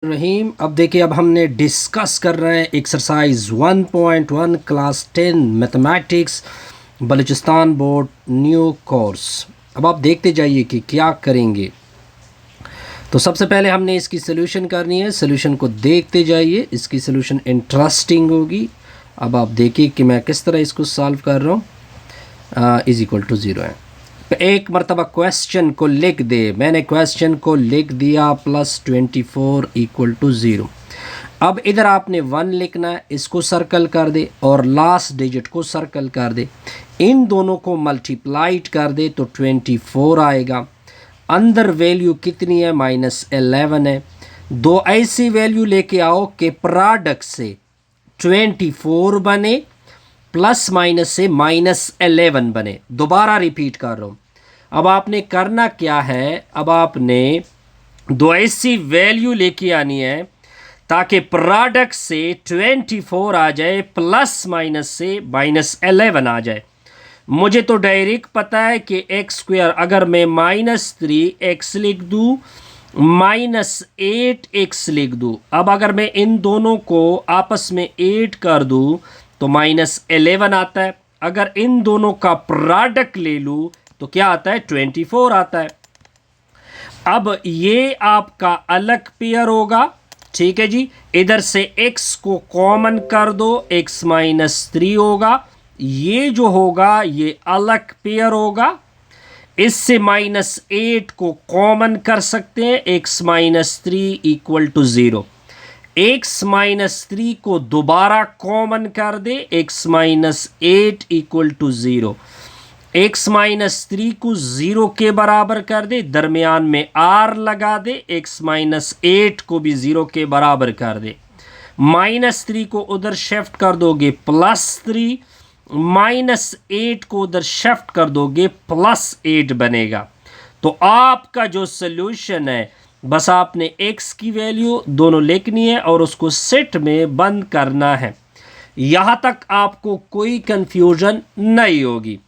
रहीम। अब देखिए, अब हमने डिस्कस कर रहे हैं exercise 1.1 class 10 mathematics Balochistan board new course. अब आप देखते जाइए कि क्या करेंगे। तो सबसे पहले हमने इसकी सोल्यूशन करनी है। सोल्यूशन को देखते जाइए, इसकी सोल्यूशन इंटरेस्टिंग होगी। अब आप देखिए कि मैं किस तरह इसको सॉल्व कर रहा हूँ। इज इक्वल टू ज़ीरो है। एक मरतबा क्वेश्चन को लिख दे। मैंने क्वेश्चन को लिख दिया +24 इक्वल टू 0। अब इधर आपने 1 लिखना है, इसको सर्कल कर दे और लास्ट डिजिट को सर्कल कर दे। इन दोनों को मल्टीप्लाइड कर दे तो 24 आएगा। अंदर वैल्यू कितनी है? -11 है। दो ऐसी वैल्यू लेके आओ कि प्रोडक्ट से 24 बने, प्लस माइनस से -11 बने। दोबारा रिपीट कर रहा हूँ। अब आपने करना क्या है? अब आपने दो ऐसी वैल्यू लेके आनी है ताकि प्रोडक्ट से 24 आ जाए, प्लस माइनस से -11 आ जाए। मुझे तो डायरेक्ट पता है कि x² अगर मैं -3x लिख दूँ, -8x लिख दूँ। अब अगर मैं इन दोनों को आपस में 8 कर दूँ तो -11 आता है। अगर इन दोनों का प्रोडक्ट ले लूँ तो क्या आता है? 24 आता है। अब ये आपका अलग पेयर होगा, ठीक है जी। इधर से x को कॉमन कर दो, x -3 होगा। ये जो होगा ये अलग पेयर होगा। इससे -8 को कॉमन कर सकते हैं, x -3 इक्वल टू 0। x -3 को दोबारा कॉमन कर दे, x -8 इक्वल टू 0। x -3 को 0 के बराबर कर दे, दरमियान में r लगा दे, x -8 को भी 0 के बराबर कर दे। -3 को उधर शिफ्ट कर दोगे +3, -8 को उधर शिफ्ट कर दोगे +8 बनेगा। तो आपका जो सोल्यूशन है, बस आपने x की वैल्यू दोनों लिखनी है और उसको सेट में बंद करना है। यहां तक आपको कोई कंफ्यूजन नहीं होगी।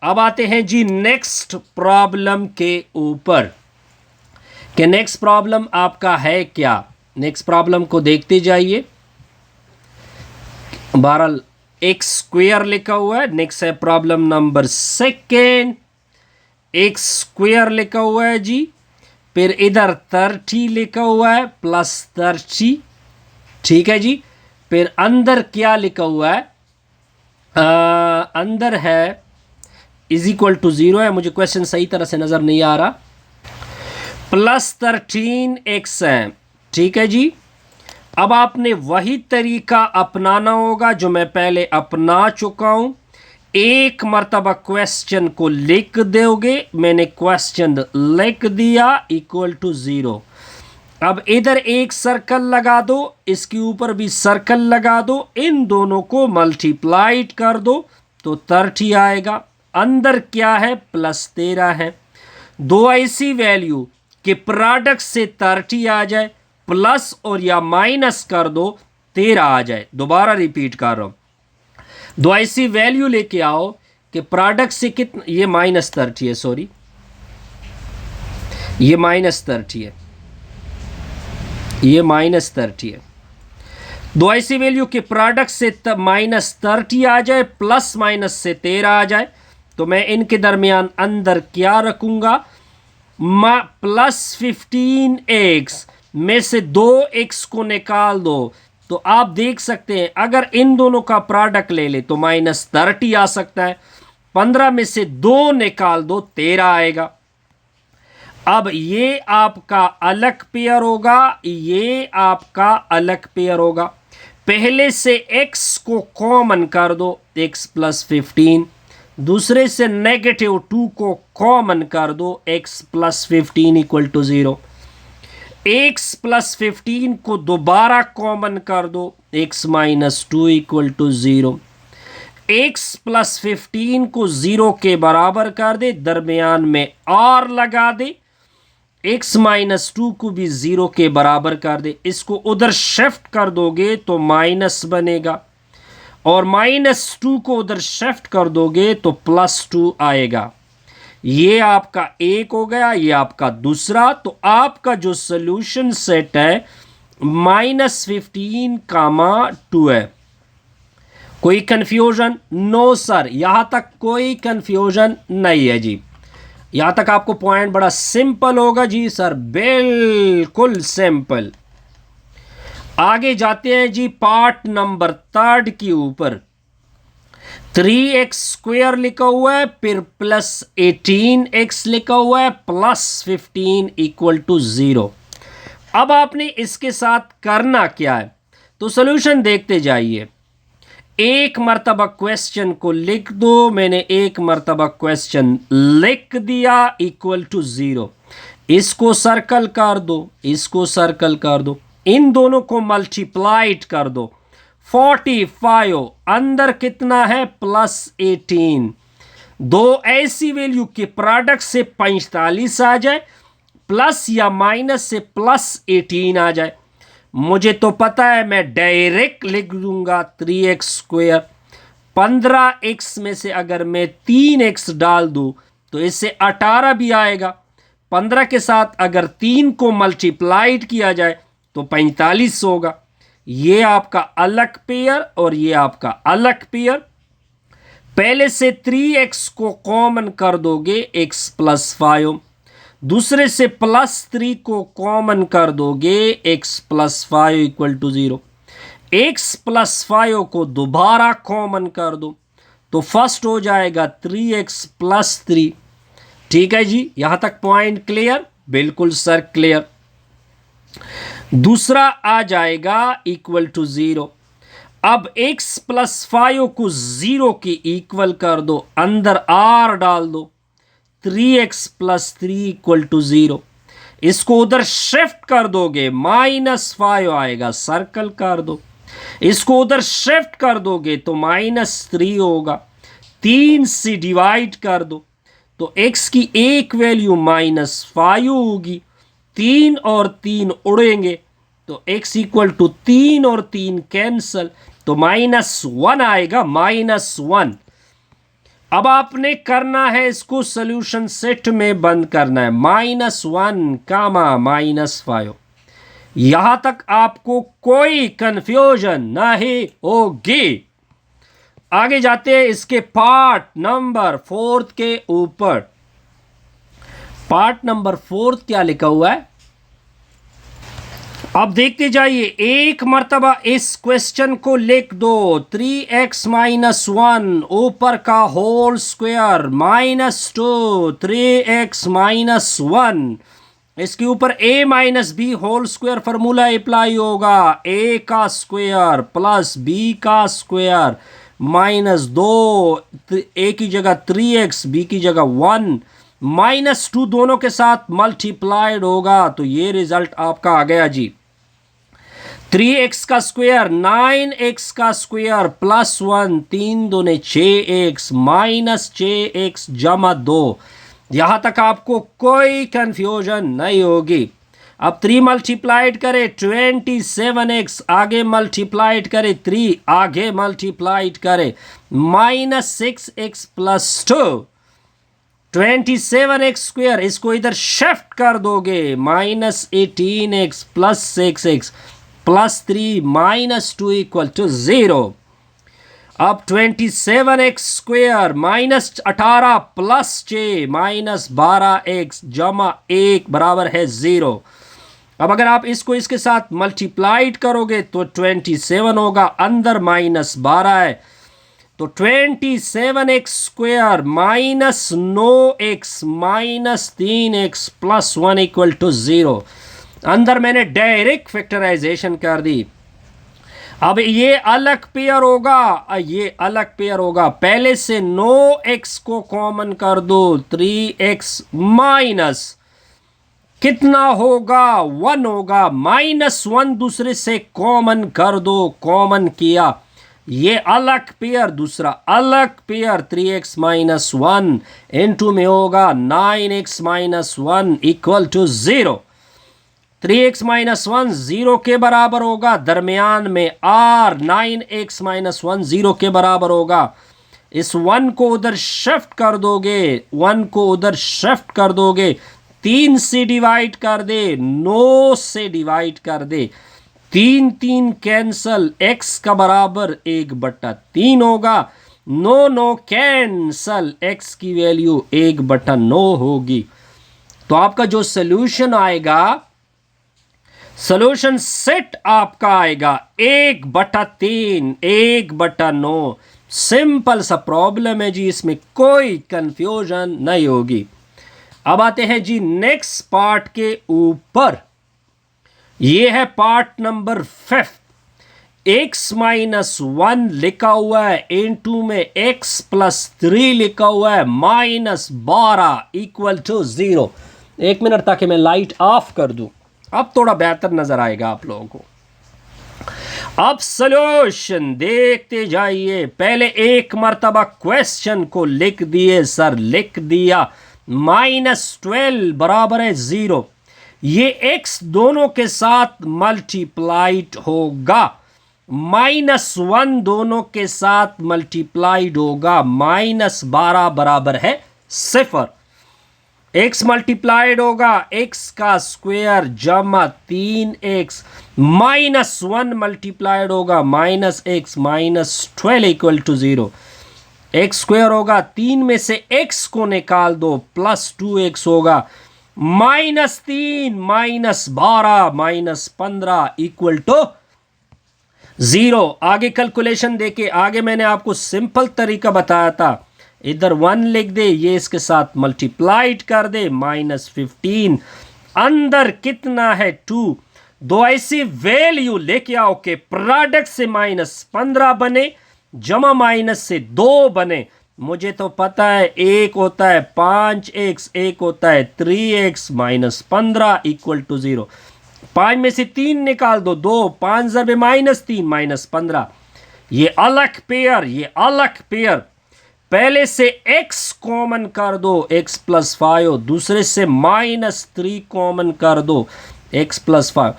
अब आते हैं जी नेक्स्ट प्रॉब्लम के ऊपर कि नेक्स्ट प्रॉब्लम आपका है क्या। नेक्स्ट प्रॉब्लम को देखते जाइए। बहरहाल x² लिखा हुआ है। नेक्स्ट है प्रॉब्लम नंबर 2। x² लिखा हुआ है जी। फिर इधर 30 लिखा हुआ है, +30, ठीक है जी। फिर अंदर क्या लिखा हुआ है? अंदर है इज इक्वल टू 0 है। मुझे क्वेश्चन सही तरह से नज़र नहीं आ रहा। +13x है, ठीक है जी। अब आपने वही तरीका अपनाना होगा जो मैं पहले अपना चुका हूं। एक मर्तबा क्वेश्चन को लिख दोगे। मैंने क्वेश्चन लिख दिया इक्वल टू 0। अब इधर एक सर्कल लगा दो, इसके ऊपर भी सर्कल लगा दो। इन दोनों को मल्टीप्लाइड कर दो तो 30 आएगा। अंदर क्या है? +13 है। दो ऐसी वैल्यू कि प्रोडक्ट से 30 आ जाए, प्लस और या माइनस कर दो 13 आ जाए। दोबारा रिपीट कर रहा हूं। दो ऐसी वैल्यू लेके आओ कि प्रोडक्ट से कितना, ये -30 है, सॉरी, ये -30 है, ये -30 है। दो ऐसी वैल्यू के प्रोडक्ट से -30 आ जाए, प्लस माइनस से 13 आ जाए, तो मैं इनके दरमियान अंदर क्या रखूंगा? +15x में से 2x को निकाल दो तो आप देख सकते हैं अगर इन दोनों का प्रोडक्ट ले ले तो -30 आ सकता है। 15 में से 2 निकाल दो, 13 आएगा। अब ये आपका अलग पेयर होगा, ये आपका अलग पेयर होगा। पहले से x को कॉमन कर दो, x +15। दूसरे से -2 को कॉमन कर दो, x +15 इक्वल टू 0। x +15 को दोबारा कॉमन कर दो, x -2 इक्वल टू 0। x +15 को 0 के बराबर कर दे, दरमियान में r लगा दे। x -2 को भी 0 के बराबर कर दे। इसको उधर शिफ्ट कर दोगे तो माइनस बनेगा और -2 को उधर शिफ्ट कर दोगे तो +2 आएगा। ये आपका एक हो गया, ये आपका दूसरा। तो आपका जो सोल्यूशन सेट है -15, 2 है। कोई कंफ्यूजन? नो सर, यहां तक कोई कंफ्यूजन नहीं है जी। यहां तक आपको पॉइंट बड़ा सिंपल होगा जी सर, बिल्कुल सिंपल। आगे जाते हैं जी पार्ट नंबर 3 के ऊपर। 3x² लिखा हुआ है, फिर प्लस 18x लिखा हुआ है, प्लस 15 = 0। अब आपने इसके साथ करना क्या है, तो सोल्यूशन देखते जाइए। एक मर्तबा क्वेश्चन को लिख दो, मैंने एक मर्तबा क्वेश्चन लिख दिया, =0। इसको सर्कल कर दो, इसको सर्कल कर दो, इन दोनों को मल्टीप्लाइड कर दो। 45 अंदर कितना है, +18। दो ऐसी वैल्यू के प्रोडक्ट से 45 आ जाए, प्लस या माइनस से +18 आ जाए। मुझे तो पता है, मैं डायरेक्ट लिख दूंगा 3x²। 15x में से अगर मैं 3x डाल दूं तो इससे 18 भी आएगा। 15 के साथ अगर 3 को मल्टीप्लाइड किया जाए तो 45 होगा। ये आपका अलग पेयर और ये आपका अलग पेयर। पहले से 3x को कॉमन कर दोगे, x + 5। दूसरे से +3 को कॉमन कर दोगे, x + 5 = 0। x + 5 को दोबारा कॉमन कर दो तो फर्स्ट हो जाएगा 3x + 3। ठीक है जी, यहां तक पॉइंट क्लियर? बिल्कुल सर क्लियर। दूसरा आ जाएगा =0। अब x + 5 को 0 के इक्वल कर दो, अंदर r डाल दो, 3x + 3 = 0। इसको उधर शिफ्ट कर दोगे, -5 आएगा, सर्कल कर दो। इसको उधर शिफ्ट कर दोगे तो -3 होगा। 3 से डिवाइड कर दो तो x की एक वैल्यू -5 होगी। 3 और 3 उड़ेंगे तो x = 3 और 3 कैंसल, तो -1 आएगा, -1। अब आपने करना है इसको सॉल्यूशन सेट में बंद करना है, -1, -5। यहां तक आपको कोई कंफ्यूजन नहीं होगी। आगे जाते हैं इसके पार्ट नंबर 4 के ऊपर। पार्ट नंबर 4 क्या लिखा हुआ है, अब देखते जाइए। एक मर्तबा इस क्वेश्चन को लिख दो, 3x - 1 ऊपर का होल स्क्वायर -2 3x - 1। इसके ऊपर a - b whole square formula apply होगा। a का स्क्वायर प्लस b का स्क्वायर -2, a की जगह 3x, b की जगह 1, -2 दोनों के साथ मल्टीप्लाइड होगा तो ये रिजल्ट आपका आ गया जी। 3x का स्क्वायर 9x का स्क्वायर +1, 3 दूने 6x, -6x = 2। यहां तक आपको कोई कंफ्यूजन नहीं होगी। अब 3 मल्टीप्लाइड करें 27x, आगे मल्टीप्लाइड करें 3, आगे मल्टीप्लाइड करें -6x + 2, 27x²। इसको इधर शिफ्ट कर दोगे, -18x + 6x + 3 -2 = 0। अब 27x² -18 + 6 -12x = 1 बराबर है 0। अब अगर आप इसको इसके साथ मल्टीप्लाइड करोगे तो 27 होगा, अंदर -12 है तो 27x² -9x -3x + 1 = 0। अंदर मैंने डायरेक्ट फैक्टराइजेशन कर दी। अब ये अलग पेयर होगा, ये अलग पेयर होगा। पहले से 9x को कॉमन कर दो, 3x माइनस कितना होगा, 1 होगा, -1 दूसरे से कॉमन कर दो, कॉमन किया, ये अलग पेयर, दूसरा अलग पेयर 3x - 1 इनटू में होगा 9x - 1 = 0। 3x - 1 0 के बराबर होगा, दरमियान में r 9x - 1 0 के बराबर होगा। इस 1 को उधर शिफ्ट कर दोगे, 1 को उधर शिफ्ट कर दोगे, 3 से डिवाइड कर दे, 9 से डिवाइड कर दे, तीन तीन कैंसल, x का बराबर 1/3 होगा। नो नो कैंसल, x की वैल्यू 1/9 होगी। तो आपका जो सोल्यूशन आएगा, सोल्यूशन सेट आपका आएगा 1/3, 1/9। सिंपल सा प्रॉब्लम है जी, इसमें कोई कंफ्यूजन नहीं होगी। अब आते हैं जी नेक्स्ट पार्ट के ऊपर। ये है पार्ट नंबर 5। x-1 लिखा हुआ है, इनटू में x+3 लिखा हुआ है, -12 इक्वल टू 0। एक मिनट ताकि मैं लाइट ऑफ कर दूं, अब थोड़ा बेहतर नजर आएगा आप लोगों को। अब सॉल्यूशन देखते जाइए। पहले एक मर्तबा क्वेश्चन को लिख दिए सर, लिख दिया। -12 बराबर है 0। ये x दोनों के साथ मल्टीप्लाइड होगा, -1 दोनों के साथ मल्टीप्लाइड होगा, -12 बराबर है 0। x मल्टीप्लाइड होगा x का स्क्वायर जमा 3x, -1 मल्टीप्लाइड होगा -x, -12 equal to 0। x square होगा, 3 में से x को निकाल दो, +2x होगा, -3 -12 -15 इक्वल टू 0। आगे कैलकुलेशन देके, आगे मैंने आपको सिंपल तरीका बताया था, इधर 1 लिख दे, ये इसके साथ मल्टीप्लाइड कर दे, -15, अंदर कितना है 2। दो ऐसी वैल्यू लेके आओ कि प्रोडक्ट से -15 बने, जमा माइनस से 2 बने। मुझे तो पता है एक होता है 5x, एक होता है 3x, -15 इक्वल टू 0। 5 में से 3 निकाल दो, 2, 5 ज़रबे -3 -15। ये अलग पेयर, ये अलग पेयर। पहले से x कॉमन कर दो, x+5, दूसरे से -3 कॉमन कर दो, x+5।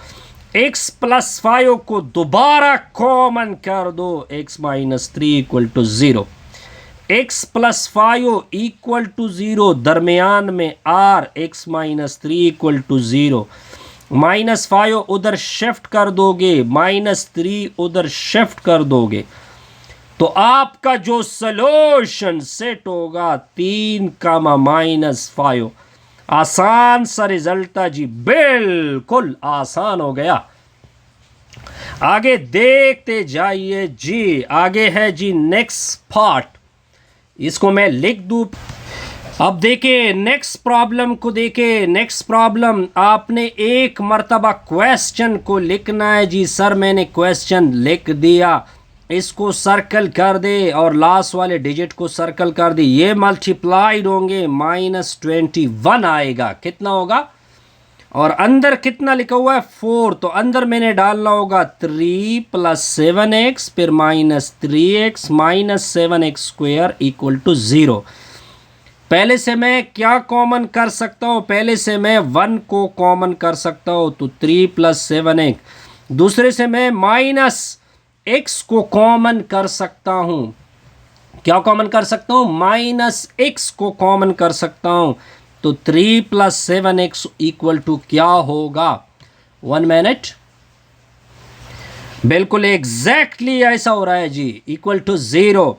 x+5 को दोबारा कॉमन कर दो, x -3 equal to 0। x+5 equal to 0, दरमियान में r, x -3 इक्वल टू 0। -5 उधर शिफ्ट कर दोगे, -3 उधर शिफ्ट कर दोगे, तो आपका जो सॉल्यूशन सेट होगा 3, -5। आसान सा रिजल्ट था जी, बिल्कुल आसान हो गया। आगे देखते जाइए जी। आगे है जी नेक्स्ट पार्ट, इसको मैं लिख दूं। अब देखिए नेक्स्ट प्रॉब्लम को, देखिए नेक्स्ट प्रॉब्लम आपने एक मर्तबा क्वेश्चन को लिखना है जी। सर मैंने क्वेश्चन लिख दिया, इसको सर्कल कर दे और लास्ट वाले डिजिट को सर्कल कर दे। ये मल्टीप्लाइड होंगे, -21 आएगा, कितना होगा, और अंदर कितना लिखा हुआ है 4, तो अंदर मैंने डालना होगा 3 + 7x, फिर -3x -7x square equal to 0। पहले से मैं क्या कॉमन कर सकता हूँ, पहले से मैं 1 को कॉमन कर सकता हूँ, तो 3 + 7x। दूसरे से मैं -x को कॉमन कर सकता हूँ, क्या कॉमन कर सकता हूँ, -x को कॉमन कर सकता हूँ, तो 3 + 7x इक्वल टू क्या होगा, 1 मिनट, बिल्कुल एग्जैक्टली ऐसा हो रहा है जी, इक्वल टू 0।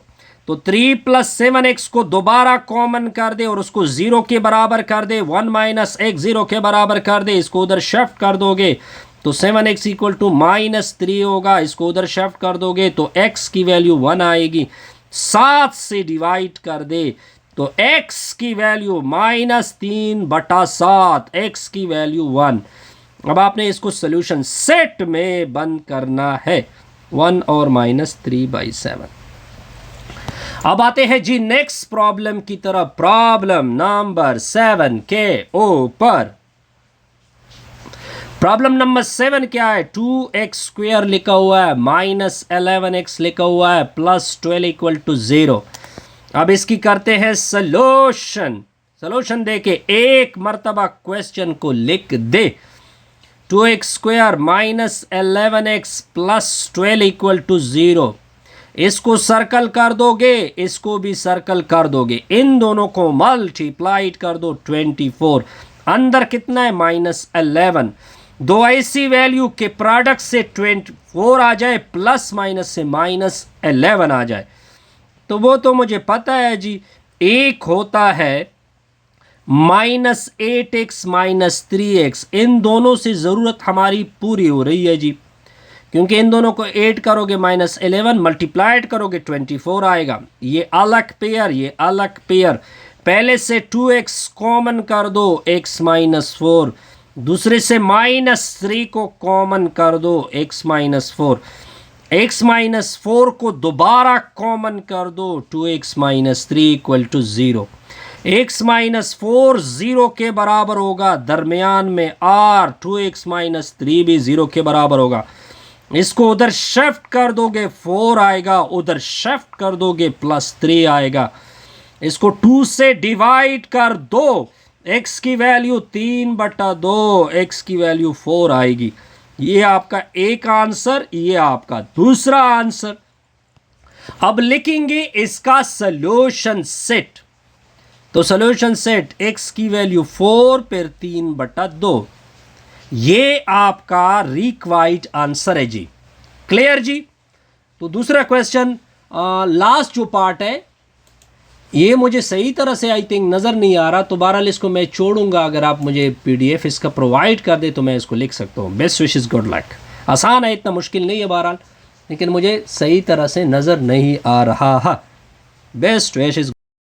तो 3 + 7x को दोबारा कॉमन कर दे और उसको 0 के बराबर कर दे, 1 - x 0 के बराबर कर दे, इसको उधर शिफ्ट कर दोगे तो 7x इक्वल टू -3 होगा, इसको उधर शिफ्ट कर दोगे तो x की वैल्यू 1 आएगी। 7 से डिवाइड कर दे तो x की वैल्यू -3/7, x की वैल्यू 1। अब आपने इसको सोल्यूशन सेट में बंद करना है, 1 और -3/7। अब आते हैं जी नेक्स्ट प्रॉब्लम की तरफ, प्रॉब्लम नंबर 7 के ऊपर। प्रॉब्लम नंबर 7 क्या है, 2x² लिखा हुआ है, -11x लिखा हुआ है, +12 इक्वल टू 0। अब इसकी करते हैं सॉल्यूशन। सॉल्यूशन देके एक मर्तबा क्वेश्चन को लिख दे, 2x² -11x +12 इक्वल टू 0। इसको सर्कल कर दोगे, इसको भी सर्कल कर दोगे, इन दोनों को मल्टीप्लाइड कर दो 24। अंदर कितना है, -11। दो ऐसी वैल्यू के प्रोडक्ट से 24 आ जाए, प्लस माइनस से -11 आ जाए, तो वो तो मुझे पता है जी। एक होता है -8x -3x, इन दोनों से ज़रूरत हमारी पूरी हो रही है जी, क्योंकि इन दोनों को 8 करोगे -11 मल्टीप्लाइड करोगे 24 आएगा। ये अलग पेयर, ये अलग पेयर। पहले से 2x कॉमन कर दो, x -4, दूसरे से -3 को कॉमन कर दो, x -4, x -4 को दोबारा कॉमन कर दो, 2x -3 = 0। x -4 0 के बराबर होगा, दरमियान में r, 2x -3 भी 0 के बराबर होगा। इसको उधर शिफ्ट कर दोगे 4 आएगा, उधर शिफ्ट कर दोगे +3 आएगा। इसको 2 से डिवाइड कर दो, x की वैल्यू 3/2, x की वैल्यू 4 आएगी। ये आपका एक आंसर, ये आपका दूसरा आंसर। अब लिखेंगे इसका सॉल्यूशन सेट। तो सॉल्यूशन सेट x की वैल्यू 4 फिर 3/2, ये आपका रिक्वायर्ड आंसर है जी। क्लियर जी। तो दूसरा क्वेश्चन, लास्ट जो पार्ट है, ये मुझे सही तरह से आई थिंक नज़र नहीं आ रहा, तो बहरहाल इसको मैं छोड़ूंगा। अगर आप मुझे PDF इसका प्रोवाइड कर दे तो मैं इसको लिख सकता हूँ। Best wishes, good luck. आसान है, इतना मुश्किल नहीं है बहरहाल, लेकिन मुझे सही तरह से नज़र नहीं आ रहा है। Best wishes.